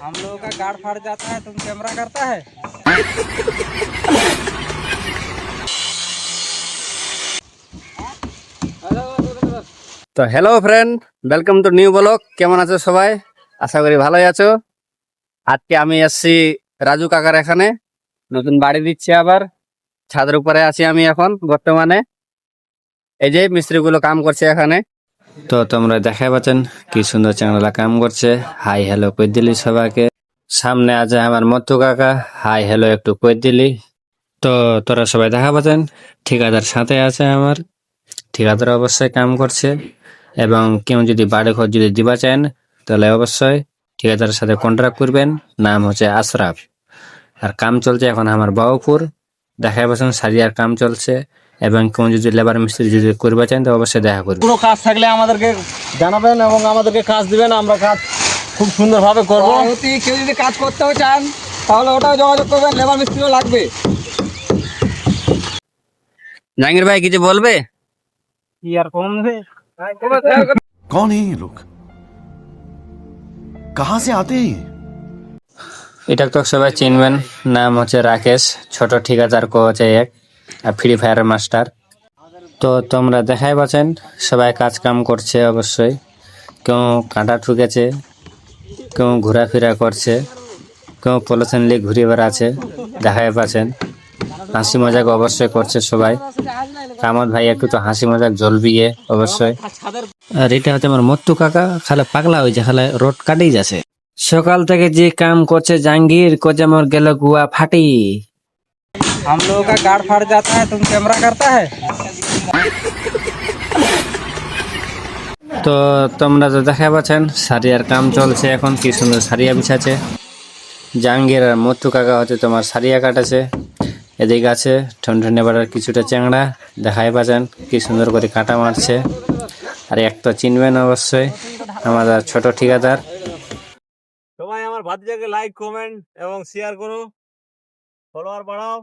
हम लोगों का गाड़ फाड़ जाता है, तुम कैमरा करता है। তো hello friend, welcome to new blog. কেমন আছো সবাই? আশা করি ভালোই আছো। আজকে আমি এসছি রাজু কাকার এখানে, নতুন বাড়ি দিচ্ছে। আবার ছাদের উপরে আছি আমি এখন বর্তমানে। এই যে মিস্ত্রিগুলো কাম করছে এখানে। তো তোমরা দেখা পাচ্ছেন কি সুন্দর চাংলা কাম করছে। হাই হ্যালো কই দিলি সবাইকে। সামনে আছে আমার মত্তু কাকা, হাই হ্যালো একটু কই দিলি। তো তোরা সবাই দেখা পাচ্ছেন ঠিকাদার সাথে আছে আমার। ঠিকাদার অবশ্যই কাম করছে, এবং কেউ যদি বাড়ি ঘর যদি দিবা চান তাহলে অবশ্যই ঠিকাদারের সাথে কন্ট্রাক্ট করবেন। নাম হচ্ছে আশরাফ। আর কাম চলছে এখন আমার বাবুপুর, দেখা পাচ্ছেন সারিয়ার কাম চলছে। এবং কেউ যদি লেবার মিস্ত্রি যদি করবা চান তো অবশ্যই দেখা করবেন। পুরো কাজ থাকলে আমাদেরকে জানাবেন এবং আমাদেরকে কাজ দিবেন, আমরা কাজ খুব সুন্দরভাবে করবো। কেউ যদি কাজ করতেও চান তাহলে ওটাও যোগাযোগ করবেন, লেবার মিস্ত্রিও লাগবে। জাহাঙ্গীর ভাই কিছু বলবে? কি আর কমবে? कौन है ये लोग? कहां से आते हैं ये? এটা তো সবাই চিনবেন, নাম হচ্ছে রাকেশ। ছোট ঠিকাদার কো হচ্ছে এক, আর ফ্রি ফায়ার মাস্টার। তো তোমরা দেখাই পাচ্ছেন সবাই কাজ কাম করছে অবশ্যই। কেউ কাঁটা ঠুকেছে, কেউ ঘোরাফেরা করছে, কেউ পলিথিন নিয়ে ঘুরে বেড়াচ্ছে। দেখাই পাচ্ছেন হাসি মজাক অবশ্যই করছে সবাই। কামত ভাই একটু তো হাসি মজাক জ্বলবিয়ে অবশ্যই। আর এটা হচ্ছে আমার মত্তু কাকা, খালে পাগলা হয়েছে, খালে রোড কাটেই যাচ্ছে। সকাল থেকে যে কাম করছে জাহাঙ্গীর, কোচে আমার গেল গুয়া ফাটি। हम लोगों का गाड़ फाड़ जाता है, तुम कैमरा करता है। তো তোমরা তো দেখা পাচ্ছেন সারিয়ার কাম চলছে এখন, কি সুন্দর সারিয়া বিছাছে। জাহাঙ্গীর আর মত্তু কাকা হচ্ছে তোমার সারিয়া কাটাছে। এদিকে আছে ঠনঠনে বাড়ার কিছুটা চ্যাংড়া, দেখাই পাচ্ছেন কি সুন্দর করে কাটা মারছে। আর একটা চিনবেন অবশ্যই আমাদের ছোট ঠিকাদার। সবাই আমার ভাতিজাকে লাইক কমেন্ট এবং শেয়ার করো, ফলোয়ার বাড়াও।